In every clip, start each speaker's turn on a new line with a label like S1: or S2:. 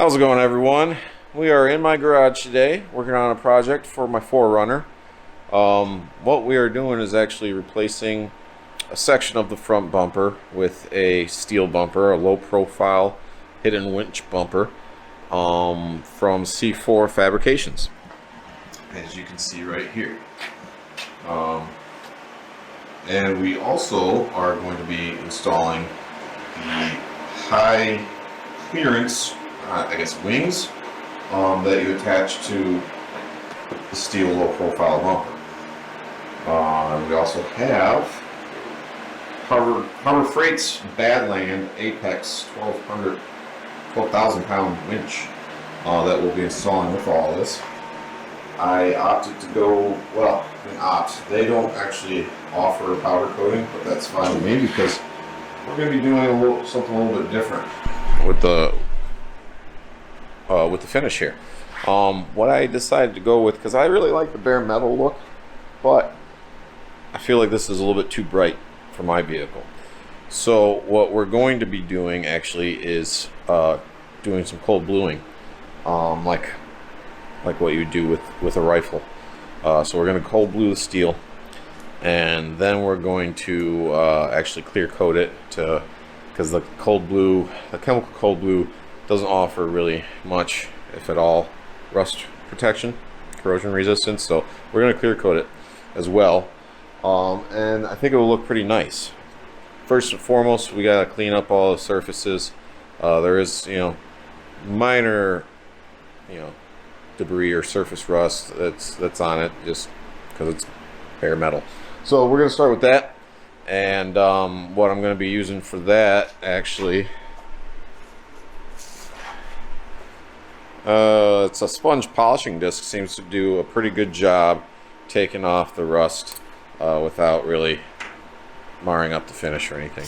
S1: How's it going, everyone? We are in my garage today working on a project for my 4Runner. What we are doing is actually replacing a section of the front bumper with a steel bumper, a low profile hidden winch bumper from C4 Fabrications, as you can see right here. And we also are going to be installing the high clearance wings that you attach to the steel low profile bumper. We also have Harbor Freight's Badlands Apex 12,000 pound winch that we'll be installing with all this. I opted to go, they don't actually offer a powder coating, but that's fine with me because we're going to be doing something a little bit different with the finish here. What I decided to go with, because I really like the bare metal look, but I feel like this is a little bit too bright for my vehicle. So what we're going to be doing actually is doing some cold bluing, like what you do with a rifle. So we're going to cold blue the steel, and then we're going to actually clear coat it because the chemical cold blue doesn't offer really much, if at all, rust protection, corrosion resistance. So we're going to clear coat it as well, and I think it will look pretty nice. First and foremost, we got to clean up all the surfaces. There is, minor, debris or surface rust that's on it, just because it's bare metal. So we're going to start with that, and what I'm going to be using for that actually, it's a sponge polishing disc. Seems to do a pretty good job taking off the rust without really marring up the finish or anything.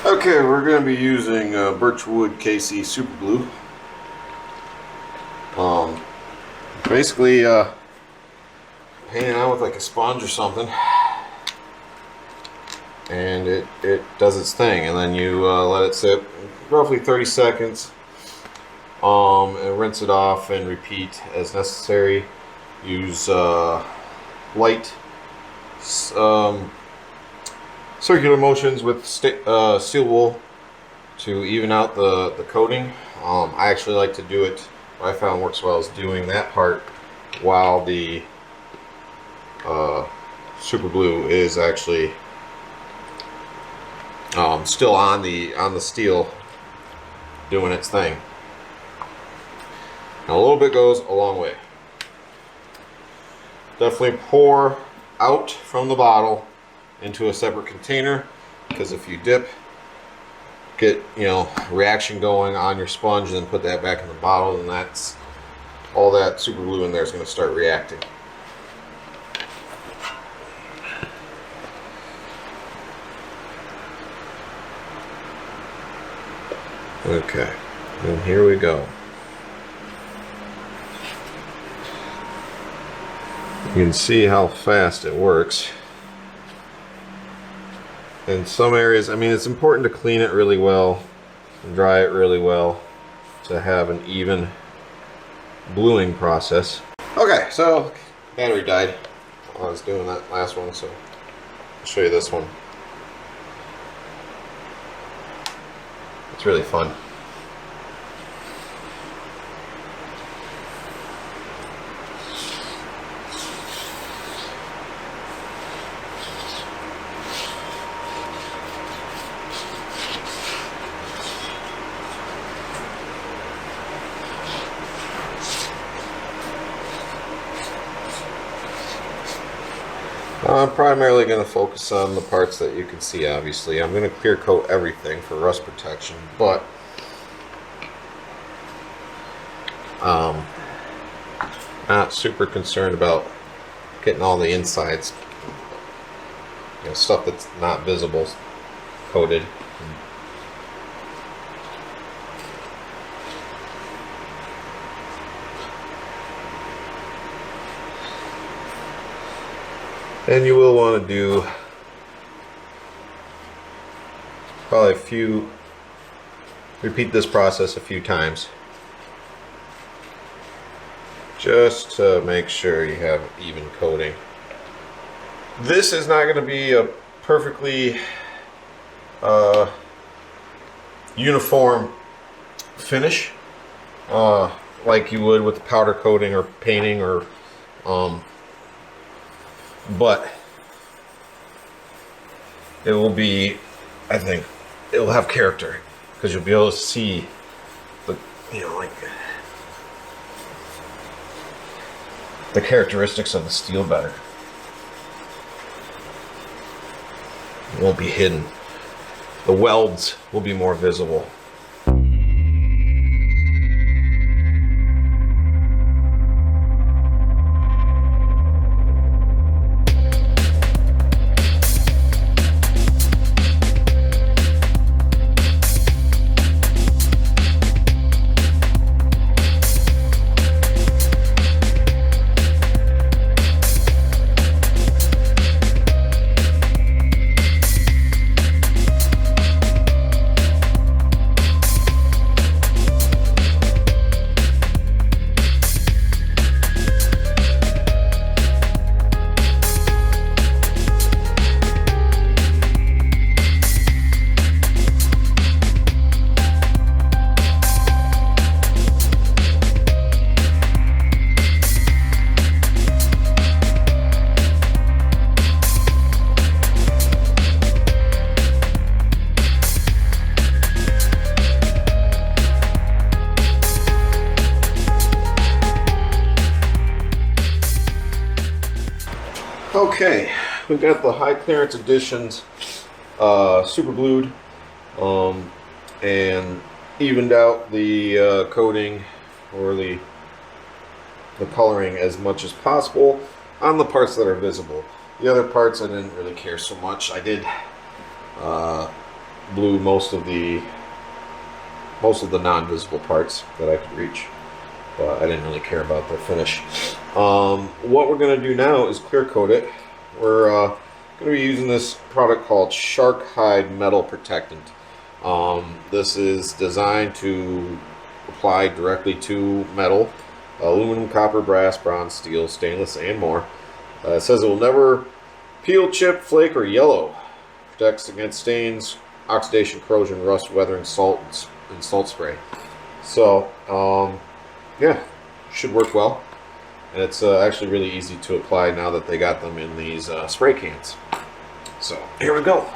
S1: Okay, we're going to be using Birchwood Casey Super Blue. Basically, paint it on with like a sponge or something, and it does its thing, and then you let it sit roughly 30 seconds, and rinse it off and repeat as necessary. Use light circular motions with steel wool to even out the coating. I actually like to do it, what I found works well is doing that part while the Super Blue is actually still on the steel doing its thing. Now, a little bit goes a long way. Definitely pour out from the bottle into a separate container, because if you get reaction going on your sponge and then put that back in the bottle, and that's all that super glue in there is going to start reacting. Okay, and here we go. You can see how fast it works. In some areas, I mean, it's important to clean it really well and dry it really well to have an even bluing process. Okay, so battery died while I was doing that last one, so I'll show you this one. It's really fun. I'm primarily going to focus on the parts that you can see, obviously. I'm going to clear coat everything for rust protection, but not super concerned about getting all the insides, you know, stuff that's not visible, coated. And you will want to do probably repeat this process a few times just to make sure you have even coating. This is not going to be a perfectly uniform finish like you would with the powder coating or painting, or but it will be, I think, it will have character because you'll be able to see the, you know, like the characteristics of the steel better. It won't be hidden. The welds will be more visible. Okay, we've got the high clearance editions super blued and evened out the coating or the coloring as much as possible on the parts that are visible. The other parts I didn't really care so much. I did blue most of the non-visible parts that I could reach, but I didn't really care about the finish. What we're going to do now is clear coat it. We're going to be using this product called Sharkhide Metal Protectant. This is designed to apply directly to metal, aluminum, copper, brass, bronze, steel, stainless, and more. It says it will never peel, chip, flake, or yellow. Protects against stains, oxidation, corrosion, rust, weather, and salt spray. So, yeah, should work well. And it's actually really easy to apply now that they got them in these spray cans. So, here we go.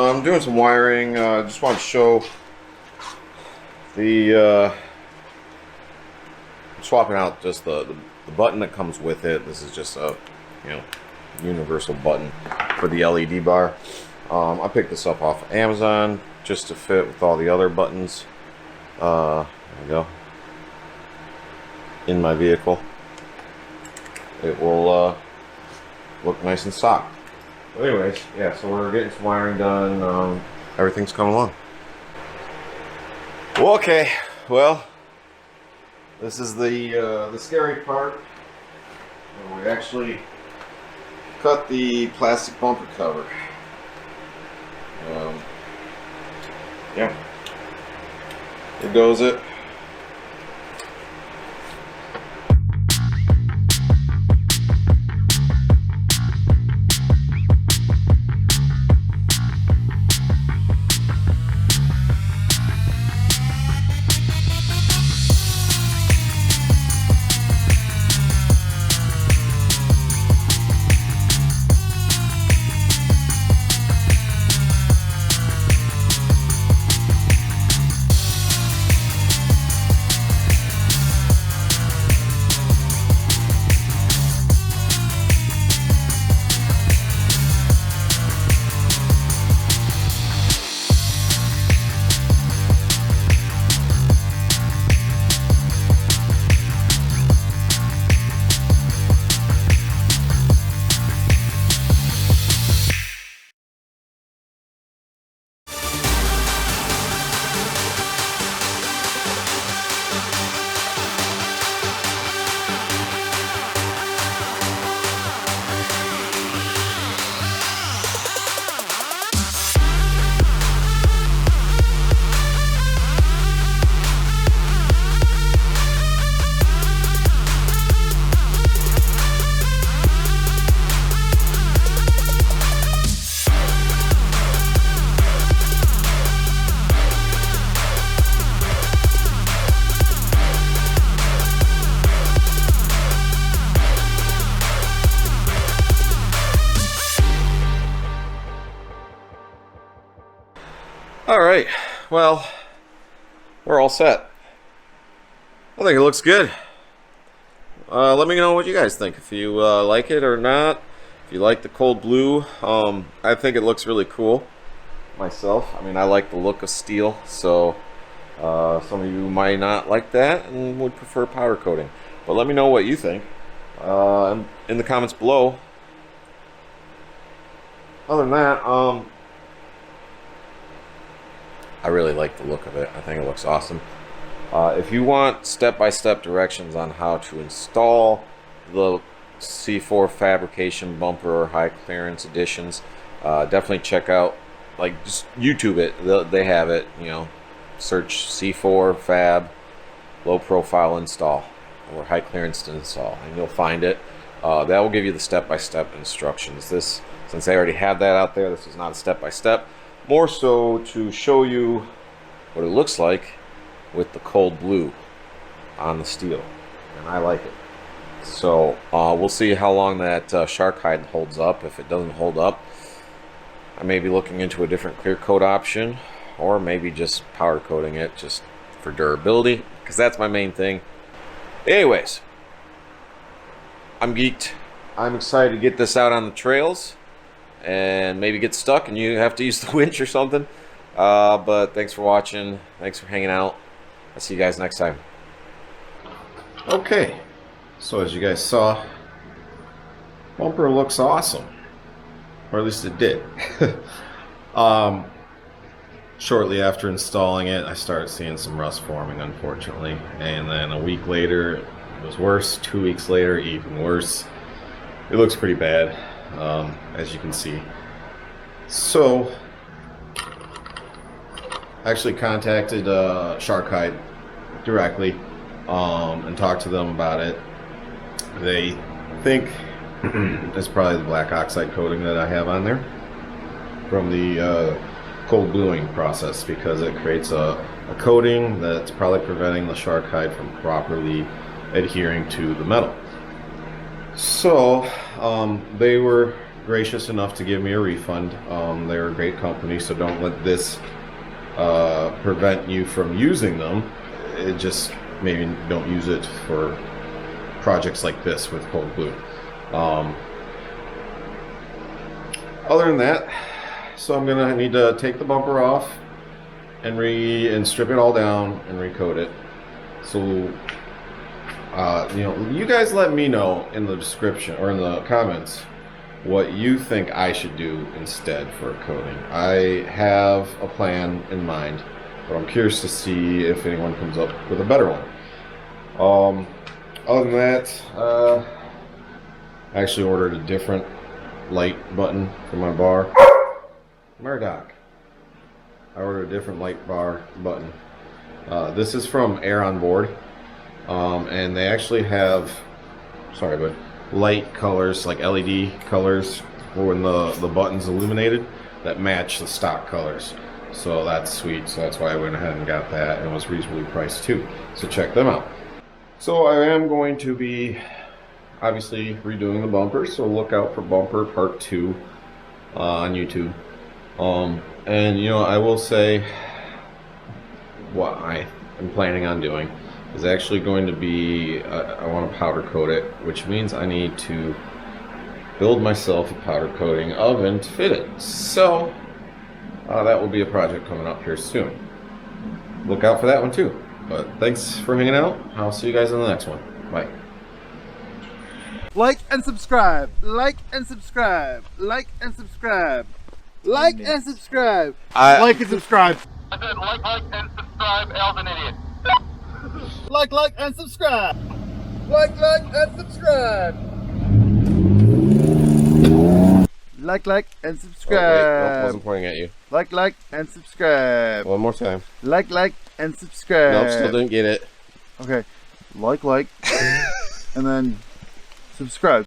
S1: I'm doing some wiring. Just want to show the I'm swapping out just the button that comes with it. This is just a universal button for the LED bar. I picked this up off of Amazon just to fit with all the other buttons. There we go. In my vehicle, it will look nice and stock. But anyways, yeah, so we're getting some wiring done. Everything's coming along. Well, okay, well, this is the scary part. We actually cut the plastic bumper cover. Yeah, here goes it. Alright, well, we're all set. I think it looks good. Let me know what you guys think, if you like it or not. If you like the cold blue, I think it looks really cool myself. I mean, I like the look of steel, so some of you might not like that and would prefer powder coating. But let me know what you think in the comments below. Other than that, I really like the look of it. I think it looks awesome. If you want step-by-step directions on how to install the C4 Fabrication bumper or high clearance editions, definitely check out, like, just YouTube it. They have it, search C4 Fab low profile install or high clearance install and you'll find it. That will give you the step-by-step instructions. This, since they already have that out there, this is not a step-by-step. More so to show you what it looks like with the cold blue on the steel, and I like it. So we'll see how long that Sharkhide holds up. If it doesn't hold up, I may be looking into a different clear coat option, or maybe just powder coating it just for durability, because that's my main thing. Anyways, I'm geeked. I'm excited to get this out on the trails and maybe get stuck and you have to use the winch or something. But thanks for watching. Thanks for hanging out. I'll see you guys next time. Okay, so as you guys saw, bumper looks awesome, or at least it did. Shortly after installing it, I started seeing some rust forming, unfortunately, and then a week later it was worse. 2 weeks later, even worse. It looks pretty bad, as you can see. So I actually contacted Sharkhide directly and talked to them about it. They think it's probably the black oxide coating that I have on there from the cold bluing process, because it creates a coating that's probably preventing the Sharkhide from properly adhering to the metal. So they were gracious enough to give me a refund. They're a great company, so don't let this prevent you from using them. It just maybe don't use it for projects like this with Cold Blue. Other than that, so I'm gonna need to take the bumper off and strip it all down and recoat it. So you know, you guys let me know in the description or in the comments what you think I should do instead for a coating. I have a plan in mind, but I'm curious to see if anyone comes up with a better one. Other than that, I actually ordered a different light button for my bar. Murdoch. I ordered a different light bar button. This is from Air on Board, and they actually have, sorry, but light colors, like LED colors, when the button's illuminated, that match the stock colors. So that's sweet. So that's why I went ahead and got that, and it was reasonably priced too. So check them out. So I am going to be obviously redoing the bumper, so look out for bumper part 2 on YouTube. And you know, I will say what I am planning on doing is actually going to be I want to powder coat it, which means I need to build myself a powder coating oven to fit it. So that will be a project coming up here soon. Look out for that one too. But thanks for hanging out. I'll see you guys in the next one. Bye.
S2: Like and subscribe. Like and subscribe. Like and subscribe. Like and subscribe. Like and subscribe.
S3: I said like and subscribe. Al's an idiot.
S2: Like and subscribe. Like and subscribe. Like and subscribe.
S1: Oh, wait, nope, wasn't pointing at you.
S2: Like and subscribe.
S1: One more time.
S2: Like and subscribe.
S1: Nope, still didn't get it.
S2: Okay. Like and then subscribe.